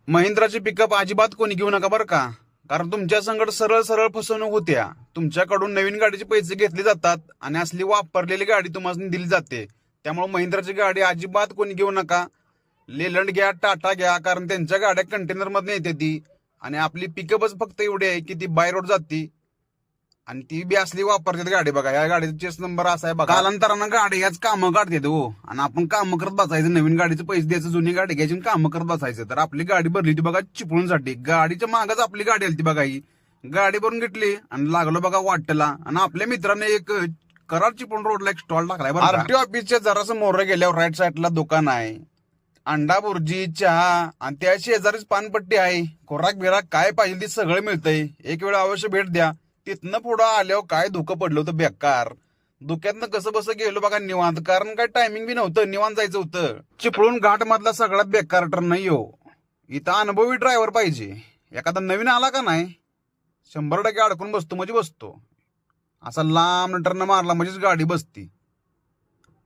महिंद्राची pickup अजिबात कोणी घेऊ नका बरं का. कारण तुमच्या संकट सरळ सरळ फसवणूक होत्या. तुमच्याकडून नवीन गाडीचे पैसे घेतले जातात आणि असली वापरलेली गाडी तुम्हाला दिली जाते. त्यामुळे महिंद्राची गाडी अजिबात कोणी घेऊ नका. लेलंड घ्या, टाटा घ्या, कारण त्यांच्या गाड्या कंटेनर मध्ये येते ती. आणि आपली पिकअपच फक्त एवढी आहे की ती बाय रोड जाती आणि ती बी असली वापरतात गाडी. बघा या गाडीचा चेस नंबर असा आहे बघा. कालांतरानं गाडी याच कामं काढते हो आणि आपण कामं करत बसायचं. नवीन गाडीचे पैसे द्यायचं, जुनी गाडी घ्यायची कामं करत बसायचं. तर आपली गाडी भरली ती बघा चिपळूणसाठी. गाडीच्या मागच आपली गाडी आली ती बघा. ही गाडी भरून घेतली आणि लागलो बघा वाटला. आणि आपल्या मित्राने एक कराड चिपळूण रोडला एक स्टॉल टाकलाय. आरटीओ ऑफिसच्या जरासं मोर गेल्यावर राईट साईडला दुकान आहे. अंडा बुर्जी, चहा आणि त्या शेजारीच पानपट्टी आहे. खोराक बिराक काय पाहिजे ती सगळं मिळतंय. एक वेळ अवश्य भेट द्या. तिथनं पुढं आल्यावर काय धुकं पडलं होतं बेकार. धुक्यातनं कसं बसं गेलो बघा निवांत. कारण काय टायमिंग बी नव्हतं, निवांत जायचं होतं. चिपळूण घाट मधला सगळ्यात बेकार टर्न नाही हो. इथं अनुभवी ड्रायव्हर पाहिजे. एखादा नवीन आला का नाही 100% अडकून बसतो म्हणजे बसतो. असा लांब टर्न मारला म्हणजेच गाडी बसती.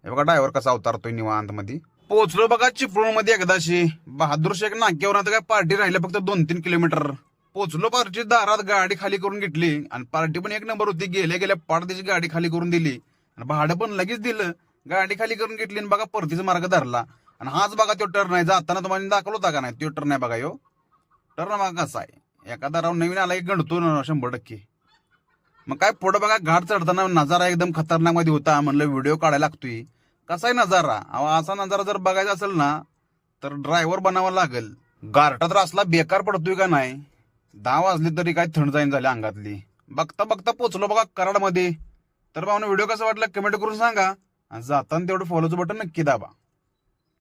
हे बघा ड्रायव्हर कसा अवतारतोय निवांत मध्ये. पोहोचलो बघा चिपळूण मध्ये एकदाशी. बहादूर शेख नाक्यावर आता काय पार्टी राहिल्या फक्त 2-3 किलोमीटर. पोचलो पार्टी दारात, गाडी खाली करून घेतली आणि पार्टी पण एक नंबर होती. गेल्या गेल्या पार्टीची गाडी खाली करून दिली आणि भाडं पण लगेच दिलं. गाडी खाली करून घेतली आणि बघा परतीचा मार्ग धरला. आणि हाच बघा तो टर्न आहे. जाताना तुम्हाला दाखवला होता का नाही तो टर्न आहे बघा. यो टर्न बघा कसा आहे. एखादा राऊंड नवीन आला की गणतो 100%. मग काय पुढं बघा घाट चढताना नजारा एकदम खतरनाक मध्ये होता. म्हणलं व्हिडिओ काढायला लागतोय. कसा आहे नजारा. असा नजारा जर बघायचा असेल ना तर ड्रायव्हर बनावा लागेल. गारठा तर असला बेकार पडतोय का नाही. 10 वाजले तरी काय थंड जाईन झाली अंगातली. बघता बघता पोचलो बघा कराडमध्ये. तर भावना व्हिडिओ कसा वाटला कमेंट करून सांगा. जाताना तेवढं फॉलोचं बटन नक्की दाबा.